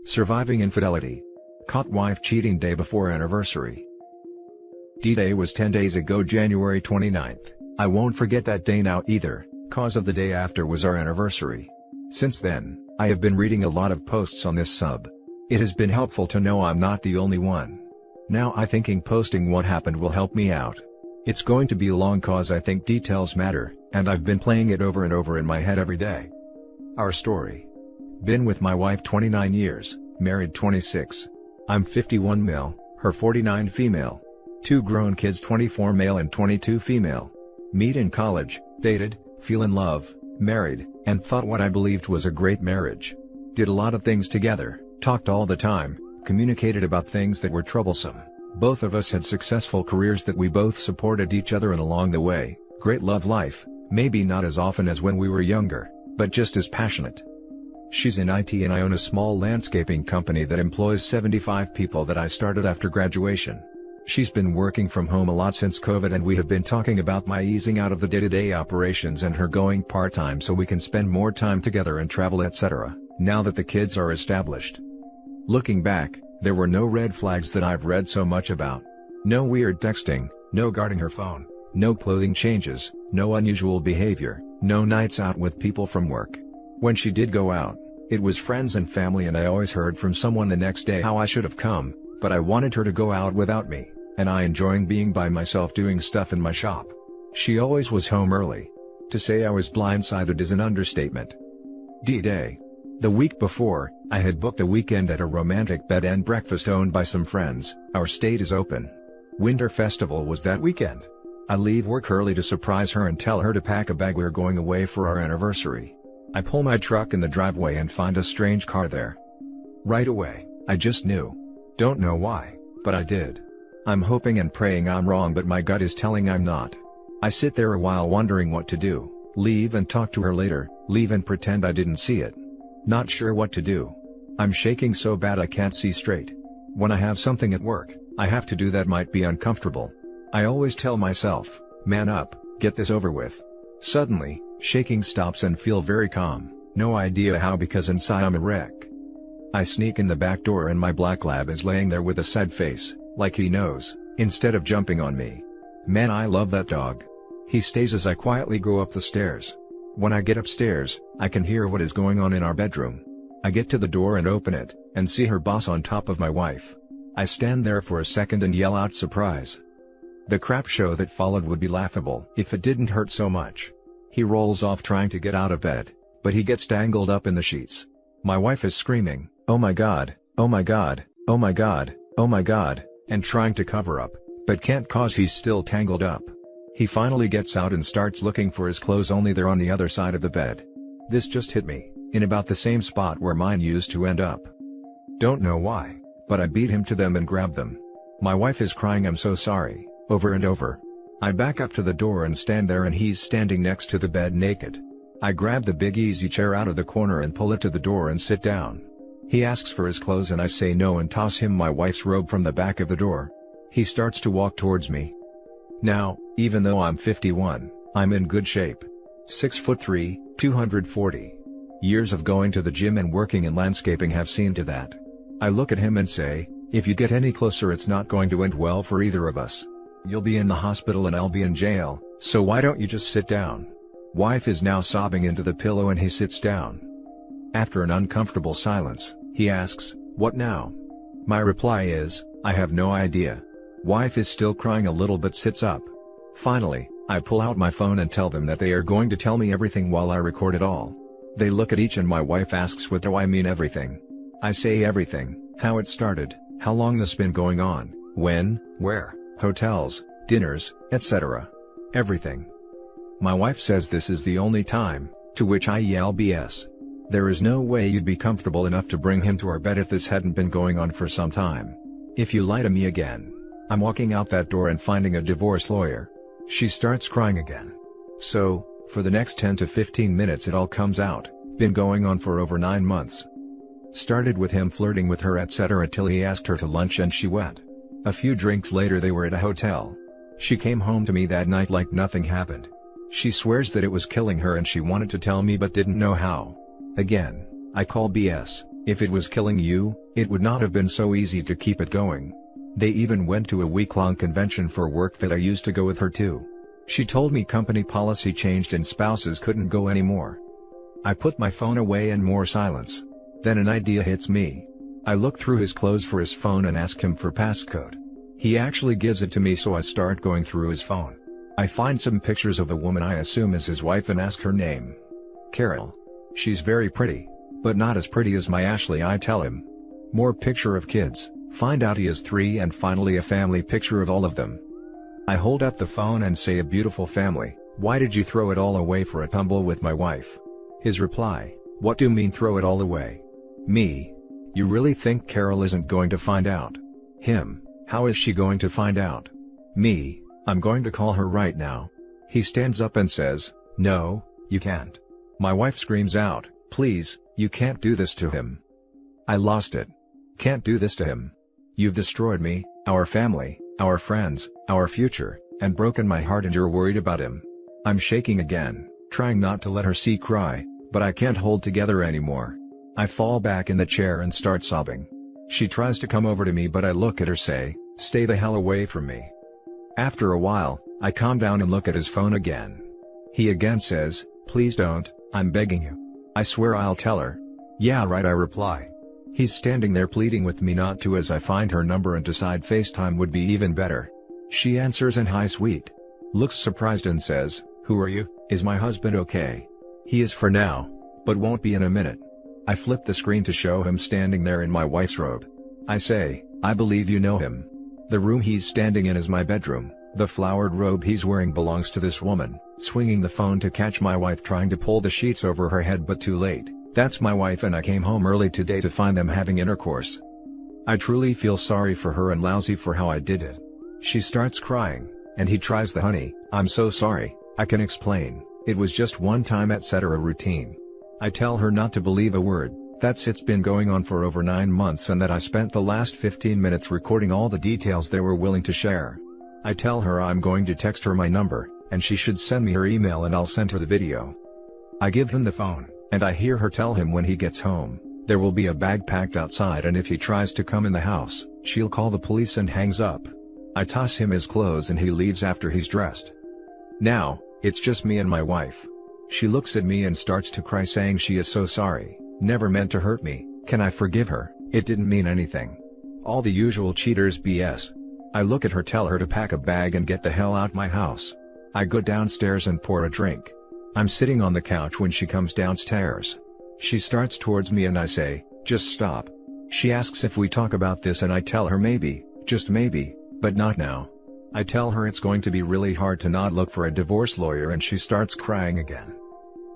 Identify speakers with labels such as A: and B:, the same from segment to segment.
A: Surviving infidelity. Caught wife cheating day before anniversary. D-Day was 10 days ago, January 29th. I won't forget that day now either, cause of the day after was our anniversary. Since then, I have been reading a lot of posts on this sub. It has been helpful to know I'm not the only one. Now I thinking posting what happened will help me out. It's going to be long cause I think details matter, and I've been playing it over and over in my head every day. Our story. Been with my wife 29 years, married 26. I'm 51 male, her 49 female. 2 grown kids, 24 male and 22 female. Meet in college, dated, feel in love, married, and thought what I believed was a great marriage. Did a lot of things together, talked all the time, communicated about things that were troublesome. Both of us had successful careers that we both supported each other in along the way. Great love life, maybe not as often as when we were younger, but just as passionate. She's in IT and I own a small landscaping company that employs 75 people that I started after graduation. She's been working from home a lot since COVID, and we have been talking about my easing out of the day-to-day operations and her going part-time so we can spend more time together and travel, etc., now that the kids are established. Looking back, there were no red flags that I've read so much about. No weird texting, no guarding her phone, no clothing changes, no unusual behavior, no nights out with people from work. When she did go out, it was friends and family, and I always heard from someone the next day how I should have come, but I wanted her to go out without me, and I enjoying being by myself doing stuff in my shop. She always was home early. To say I was blindsided is an understatement. D-Day. The week before, I had booked a weekend at a romantic bed and breakfast owned by some friends. Our state is open. Winter Festival was that weekend. I leave work early to surprise her and tell her to pack a bag. We're going away for our anniversary. I pull my truck in the driveway and find a strange car there. Right away, I just knew. Don't know why, but I did. I'm hoping and praying I'm wrong, but my gut is telling I'm not. I sit there a while wondering what to do. Leave and talk to her later, leave and pretend I didn't see it. Not sure what to do. I'm shaking so bad I can't see straight. When I have something at work, I have to do that might be uncomfortable. I always tell myself, man up, get this over with. Suddenly, shaking stops and feel very calm, no idea how, because inside I'm a wreck. I sneak in the back door and my black lab is laying there with a sad face, like he knows, instead of jumping on me. Man, I love that dog. He stays as I quietly go up the stairs. When I get upstairs, I can hear what is going on in our bedroom. I get to the door and open it, and see her boss on top of my wife. I stand there for a second and yell out surprise. The crap show that followed would be laughable if it didn't hurt so much. He rolls off trying to get out of bed, but he gets tangled up in the sheets. My wife is screaming, "Oh my God, oh my God, oh my God, oh my God," and trying to cover up, but can't cause he's still tangled up. He finally gets out and starts looking for his clothes, only they're on the other side of the bed. This just hit me, in about the same spot where mine used to end up. Don't know why, but I beat him to them and grabbed them. My wife is crying "I'm so sorry," over and over. I back up to the door and stand there, and he's standing next to the bed naked. I grab the big easy chair out of the corner and pull it to the door and sit down. He asks for his clothes and I say no and toss him my wife's robe from the back of the door. He starts to walk towards me. Now, even though I'm 51, I'm in good shape. 6'3", 240. Years of going to the gym and working in landscaping have seen to that. I look at him and say, if you get any closer it's not going to end well for either of us. You'll be in the hospital and I'll be in jail, so why don't you just sit down? Wife is now sobbing into the pillow and he sits down. After an uncomfortable silence, he asks, "What now?" My reply is, "I have no idea." Wife is still crying a little but sits up. Finally, I pull out my phone and tell them that they are going to tell me everything while I record it all. They look at each and my wife asks, "What do I mean everything?" I say everything, how it started, how long this been going on, when, where, hotels, dinners, etc. Everything. My wife says this is the only time, to which I yell BS. There is no way you'd be comfortable enough to bring him to our bed if this hadn't been going on for some time. If you lie to me again. I'm walking out that door and finding a divorce lawyer. She starts crying again. So, for the next 10 to 15 minutes it all comes out, been going on for over 9 months. Started with him flirting with her etc. till he asked her to lunch and she went. A few drinks later they were at a hotel. She came home to me that night like nothing happened. She swears that it was killing her and she wanted to tell me but didn't know how. Again, I call BS, If it was killing you, it would not have been so easy to keep it going. They even went to a week-long convention for work that I used to go with her to. She told me company policy changed and spouses couldn't go anymore. I put my phone away and more silence. Then an idea hits me. I look through his clothes for his phone and ask him for passcode. He actually gives it to me, so I start going through his phone. I find some pictures of a woman I assume is his wife and ask her name. Carol. She's very pretty, but not as pretty as my Ashley, I tell him. More picture of kids, find out he has 3, and finally a family picture of all of them. I hold up the phone and say, a beautiful family, why did you throw it all away for a tumble with my wife? His reply, what do you mean throw it all away? Me. You really think Carol isn't going to find out? Him, how is she going to find out? Me, I'm going to call her right now. He stands up and says, no, you can't. My wife screams out, please, you can't do this to him. I lost it. Can't do this to him. You've destroyed me, our family, our friends, our future, and broken my heart, and you're worried about him. I'm shaking again, trying not to let her see cry, but I can't hold together anymore. I fall back in the chair and start sobbing. She tries to come over to me, but I look at her, say, stay the hell away from me. After a while, I calm down and look at his phone again. He again says, please don't, I'm begging you. I swear I'll tell her. Yeah right, I reply. He's standing there pleading with me not to, as I find her number and decide FaceTime would be even better. She answers and hi sweet. Looks surprised and says, who are you? Is my husband okay? He is for now, but won't be in a minute. I flip the screen to show him standing there in my wife's robe. I say, I believe you know him. The room he's standing in is my bedroom. The flowered robe he's wearing belongs to this woman. Swinging the phone to catch my wife trying to pull the sheets over her head, but too late. That's my wife, and I came home early today to find them having intercourse. I truly feel sorry for her and lousy for how I did it. She starts crying, and he tries the honey, I'm so sorry, I can explain, it was just one time etc. routine. I tell her not to believe a word, that's it's been going on for over 9 months, and that I spent the last 15 minutes recording all the details they were willing to share. I tell her I'm going to text her my number, and she should send me her email and I'll send her the video. I give him the phone, and I hear her tell him when he gets home, there will be a bag packed outside, and if he tries to come in the house, she'll call the police, and hangs up. I toss him his clothes and he leaves after he's dressed. Now, it's just me and my wife. She looks at me and starts to cry, saying she is so sorry, never meant to hurt me, can I forgive her, it didn't mean anything. All the usual cheaters BS. I look at her, tell her to pack a bag and get the hell out my house. I go downstairs and pour a drink. I'm sitting on the couch when she comes downstairs. She starts towards me and I say, just stop. She asks if we talk about this and I tell her maybe, just maybe, but not now. I tell her it's going to be really hard to not look for a divorce lawyer, and she starts crying again.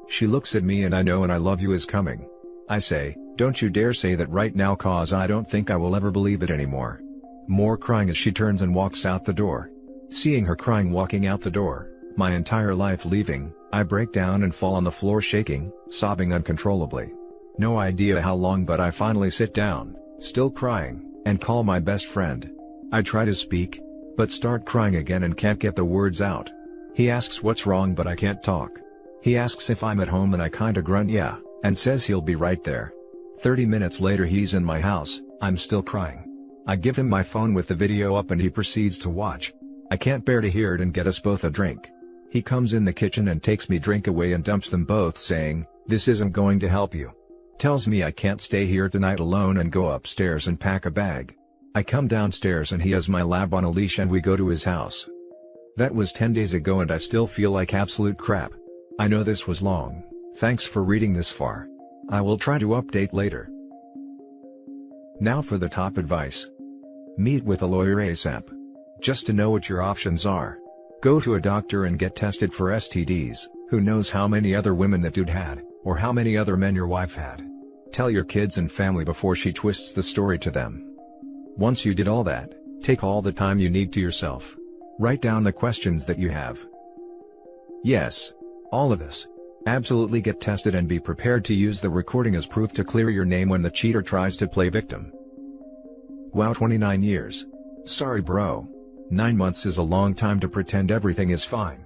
A: She looks at me and I know and I love you is coming. I say, don't you dare say that right now, cause I don't think I will ever believe it anymore. More crying as she turns and walks out the door. Seeing her crying walking out the door, my entire life leaving, I break down and fall on the floor shaking, sobbing uncontrollably. No idea how long, but I finally sit down, still crying, and call my best friend. I try to speak, but start crying again and can't get the words out. He asks what's wrong, but I can't talk. He asks if I'm at home and I kinda grunt yeah, and says he'll be right there. 30 minutes later he's in my house, I'm still crying. I give him my phone with the video up and he proceeds to watch. I can't bear to hear it and get us both a drink. He comes in the kitchen and takes me drink away and dumps them both, saying, this isn't going to help you. Tells me I can't stay here tonight alone and go upstairs and pack a bag. I come downstairs and he has my lab on a leash and we go to his house. That was 10 days ago and I still feel like absolute crap. I know this was long, thanks for reading this far. I will try to update later. Now for the top advice. Meet with a lawyer ASAP. Just to know what your options are. Go to a doctor and get tested for STDs, who knows how many other women that dude had, or how many other men your wife had. Tell your kids and family before she twists the story to them. Once you did all that, take all the time you need to yourself. Write down the questions that you have. Yes. All of this. Absolutely get tested and be prepared to use the recording as proof to clear your name when the cheater tries to play victim. Wow, 29 years. Sorry bro. 9 months is a long time to pretend everything is fine.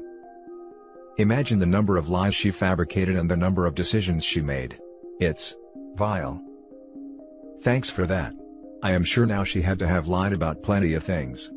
A: Imagine the number of lies she fabricated and the number of decisions she made. It's vile. Thanks for that. I am sure now she had to have lied about plenty of things.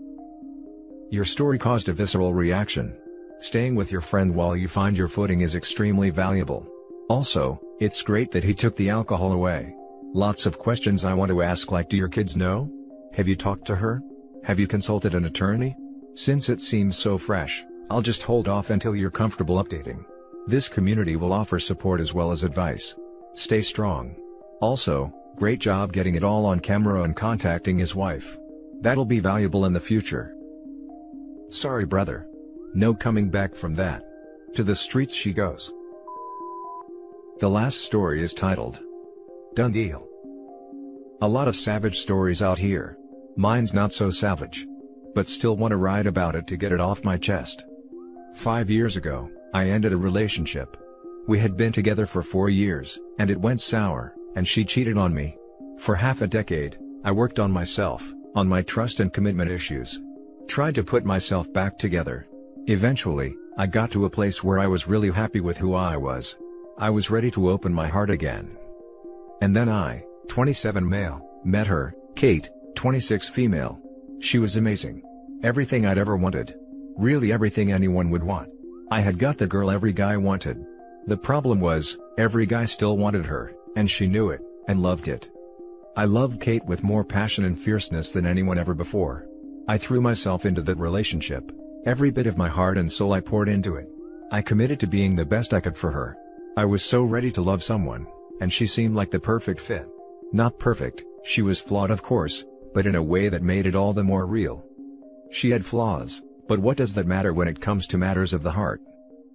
A: Your story caused a visceral reaction. Staying with your friend while you find your footing is extremely valuable. Also, it's great that he took the alcohol away. Lots of questions I want to ask, like, do your kids know? Have you talked to her? Have you consulted an attorney? Since it seems so fresh, I'll just hold off until you're comfortable updating. This community will offer support as well as advice. Stay strong. Also, great job getting it all on camera and contacting his wife. That'll be valuable in the future. Sorry, brother. No coming back from that. To the streets she goes. The last story is titled, Done Deal. A lot of savage stories out here. Mine's not so savage. But still want to write about it to get it off my chest. 5 years ago, I ended a relationship. We had been together for 4 years, and it went sour, and she cheated on me. For half a decade, I worked on myself, on my trust and commitment issues. Tried to put myself back together. Eventually, I got to a place where I was really happy with who I was. I was ready to open my heart again. And then I, 27 male, met her, Kate, 26 female. She was amazing. Everything I'd ever wanted. Really everything anyone would want. I had got the girl every guy wanted. The problem was, every guy still wanted her, and she knew it, and loved it. I loved Kate with more passion and fierceness than anyone ever before. I threw myself into that relationship. Every bit of my heart and soul I poured into it. I committed to being the best I could for her. I was so ready to love someone, and she seemed like the perfect fit. Not perfect, she was flawed of course, but in a way that made it all the more real. She had flaws, but what does that matter when it comes to matters of the heart?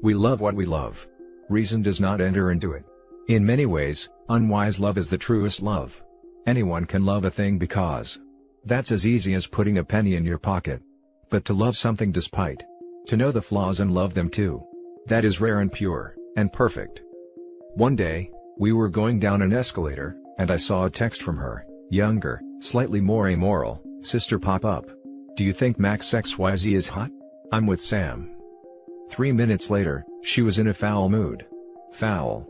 A: We love what we love. Reason does not enter into it. In many ways, unwise love is the truest love. Anyone can love a thing because. That's as easy as putting a penny in your pocket. But to love something despite. To know the flaws and love them too. That is rare and pure, and perfect. One day, we were going down an escalator, and I saw a text from her, younger, slightly more amoral, sister pop up. Do you think Max XYZ is hot? I'm with Sam. 3 minutes later, she was in a foul mood. Foul.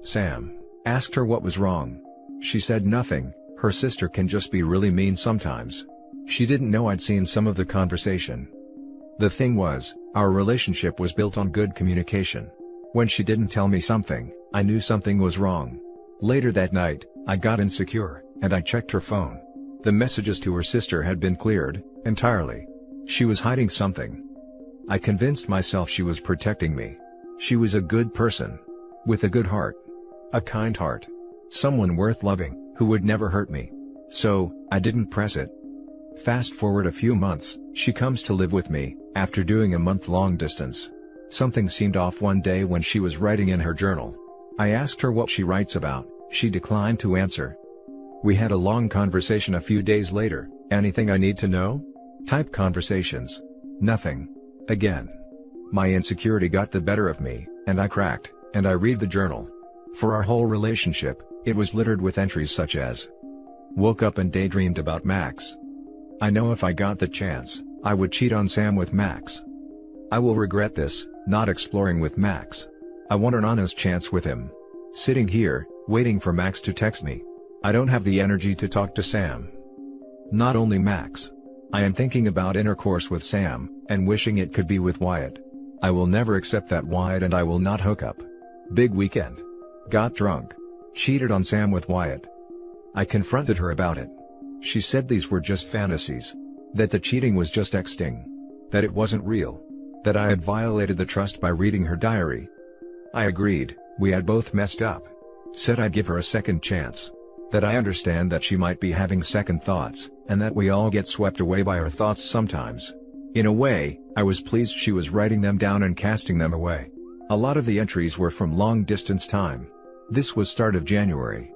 A: Sam, asked her what was wrong. She said nothing. Her sister can just be really mean sometimes. She didn't know I'd seen some of the conversation. The thing was, our relationship was built on good communication. When she didn't tell me something, I knew something was wrong. Later that night, I got insecure, and I checked her phone. The messages to her sister had been cleared, entirely. She was hiding something. I convinced myself she was protecting me. She was a good person. With a good heart. A kind heart. Someone worth loving, who would never hurt me. So, I didn't press it. Fast forward a few months, she comes to live with me, after doing a month-long distance. Something seemed off one day when she was writing in her journal. I asked her what she writes about, she declined to answer. We had a long conversation a few days later. Anything I need to know? Type conversations. Nothing. Again. My insecurity got the better of me, and I cracked, and I read the journal. For our whole relationship, it was littered with entries such as, woke up and daydreamed about Max. I know if I got the chance, I would cheat on Sam with Max. I will regret this, not exploring with Max. I want an honest chance with him. Sitting here, waiting for Max to text me. I don't have the energy to talk to Sam. Not only Max. I am thinking about intercourse with Sam, and wishing it could be with Wyatt. I will never accept that Wyatt and I will not hook up. Big weekend. Got drunk. Cheated on Sam with Wyatt. I confronted her about it. She said these were just fantasies. That the cheating was just texting. That it wasn't real. That I had violated the trust by reading her diary. I agreed, we had both messed up. Said I'd give her a second chance. That I understand that she might be having second thoughts, and that we all get swept away by our thoughts sometimes. In a way, I was pleased she was writing them down and casting them away. A lot of the entries were from long distance time. This was start of January.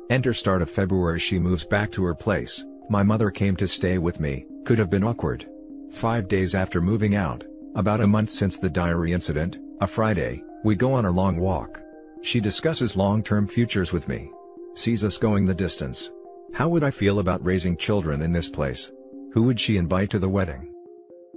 A: Enter start of February. She moves back to her place. My mother came to stay with me, could have been awkward. 5 days after moving out, about a month since the diary incident, a Friday, we go on a long walk. She discusses long-term futures with me. Sees us going the distance. How would I feel about raising children in this place? Who would she invite to the wedding?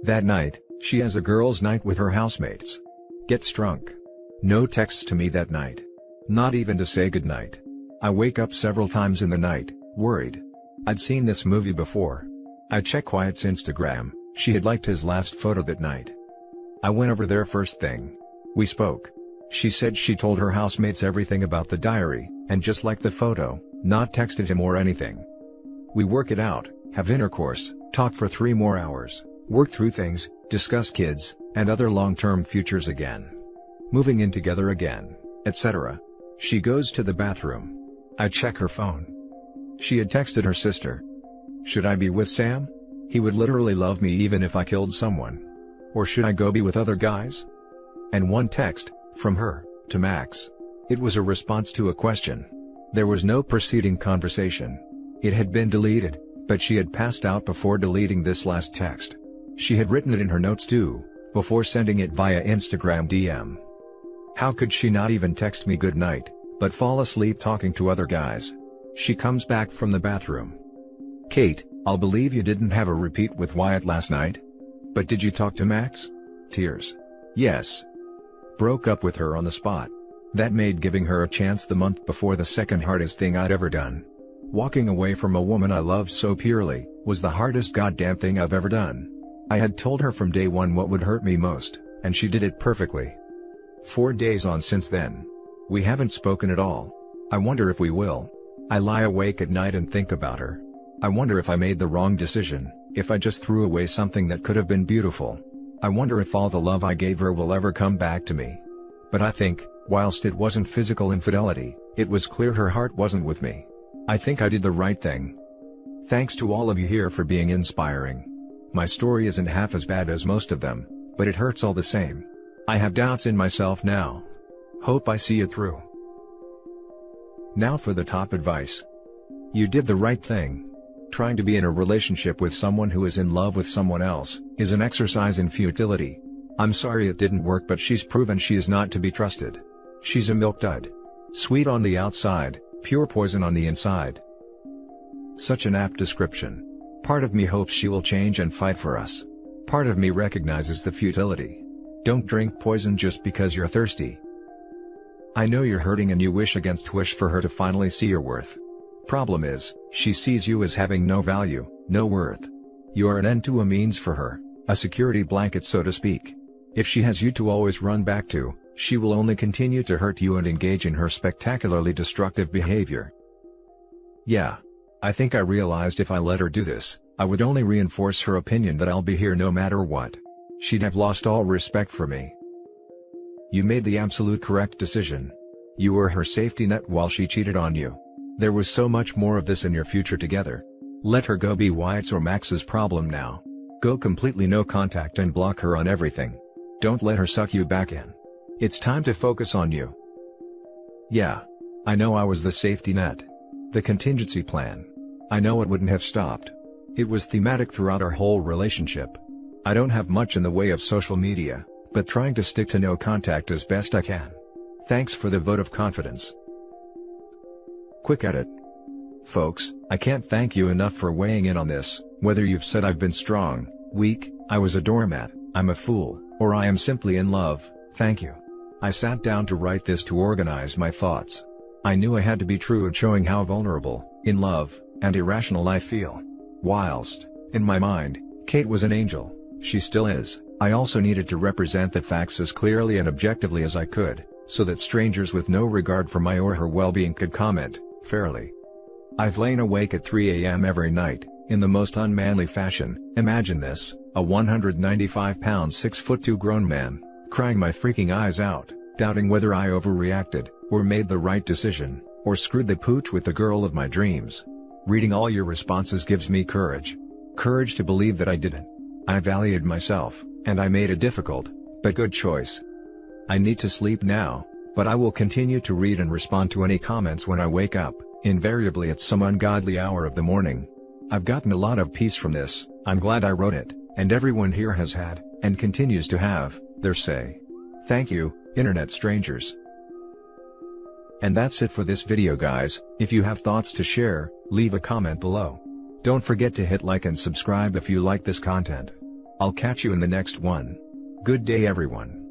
A: That night, she has a girls' night with her housemates. Gets drunk. No texts to me that night. Not even to say goodnight. I wake up several times in the night, worried. I'd seen this movie before. I check Wyatt's Instagram, she had liked his last photo that night. I went over there first thing. We spoke. She said she told her housemates everything about the diary, and just like the photo, not texted him or anything. We work it out, have intercourse, talk for 3 more hours, work through things, discuss kids, and other long-term futures again. Moving in together again, etc. She goes to the bathroom. I check her phone. She had texted her sister. Should I be with Sam? He would literally love me even if I killed someone. Or should I go be with other guys? And one text, from her, to Max. It was a response to a question. There was no preceding conversation. It had been deleted, but she had passed out before deleting this last text. She had written it in her notes too, before sending it via Instagram DM. How could she not even text me good night, but fall asleep talking to other guys? She comes back from the bathroom. Kate, I'll believe you didn't have a repeat with Wyatt last night. But did you talk to Max? Tears. Yes. Broke up with her on the spot. That made giving her a chance the month before the second hardest thing I'd ever done. Walking away from a woman I loved so purely, was the hardest goddamn thing I've ever done. I had told her from day one what would hurt me most, and she did it perfectly. 4 days on since then. We haven't spoken at all. I wonder if we will. I lie awake at night and think about her. I wonder if I made the wrong decision, if I just threw away something that could have been beautiful. I wonder if all the love I gave her will ever come back to me. But I think, whilst it wasn't physical infidelity, it was clear her heart wasn't with me. I think I did the right thing. Thanks to all of you here for being inspiring. My story isn't half as bad as most of them, but it hurts all the same. I have doubts in myself now. Hope I see it through. Now for the top advice. You did the right thing. Trying to be in a relationship with someone who is in love with someone else, is an exercise in futility. I'm sorry it didn't work, but she's proven she is not to be trusted. She's a milk dud. Sweet on the outside, pure poison on the inside. Such an apt description. Part of me hopes she will change and fight for us. Part of me recognizes the futility. Don't drink poison just because you're thirsty. I know you're hurting and you wish against wish for her to finally see your worth. Problem is, she sees you as having no value, no worth. You are an end to a means for her, a security blanket so to speak. If she has you to always run back to, she will only continue to hurt you and engage in her spectacularly destructive behavior. Yeah. I think I realized if I let her do this, I would only reinforce her opinion that I'll be here no matter what. She'd have lost all respect for me. You made the absolute correct decision. You were her safety net while she cheated on you. There was so much more of this in your future together. Let her go be Wyatt's or Max's problem now. Go completely no contact and block her on everything. Don't let her suck you back in. It's time to focus on you. Yeah. I know I was the safety net. The contingency plan. I know it wouldn't have stopped. It was thematic throughout our whole relationship. I don't have much in the way of social media, but trying to stick to no contact as best I can. Thanks for the vote of confidence. Quick edit. Folks, I can't thank you enough for weighing in on this, whether you've said I've been strong, weak, I was a doormat, I'm a fool, or I am simply in love. Thank you. I sat down to write this to organize my thoughts. I knew I had to be true in showing how vulnerable, in love, and irrational I feel. Whilst, in my mind, Kate was an angel, she still is, I also needed to represent the facts as clearly and objectively as I could, so that strangers with no regard for my or her well-being could comment fairly. I've lain awake at 3 a.m. every night, in the most unmanly fashion. Imagine this, a 195-pound 6'2" grown man, crying my freaking eyes out, doubting whether I overreacted, or made the right decision, or screwed the pooch with the girl of my dreams. Reading all your responses gives me courage. Courage to believe that I didn't. I valued myself, and I made a difficult, but good choice. I need to sleep now, but I will continue to read and respond to any comments when I wake up, invariably at some ungodly hour of the morning. I've gotten a lot of peace from this. I'm glad I wrote it, and everyone here has had, and continues to have, their say. Thank you, internet strangers. And that's it for this video guys. If you have thoughts to share, leave a comment below. Don't forget to hit like and subscribe if you like this content. I'll catch you in the next one. Good day everyone.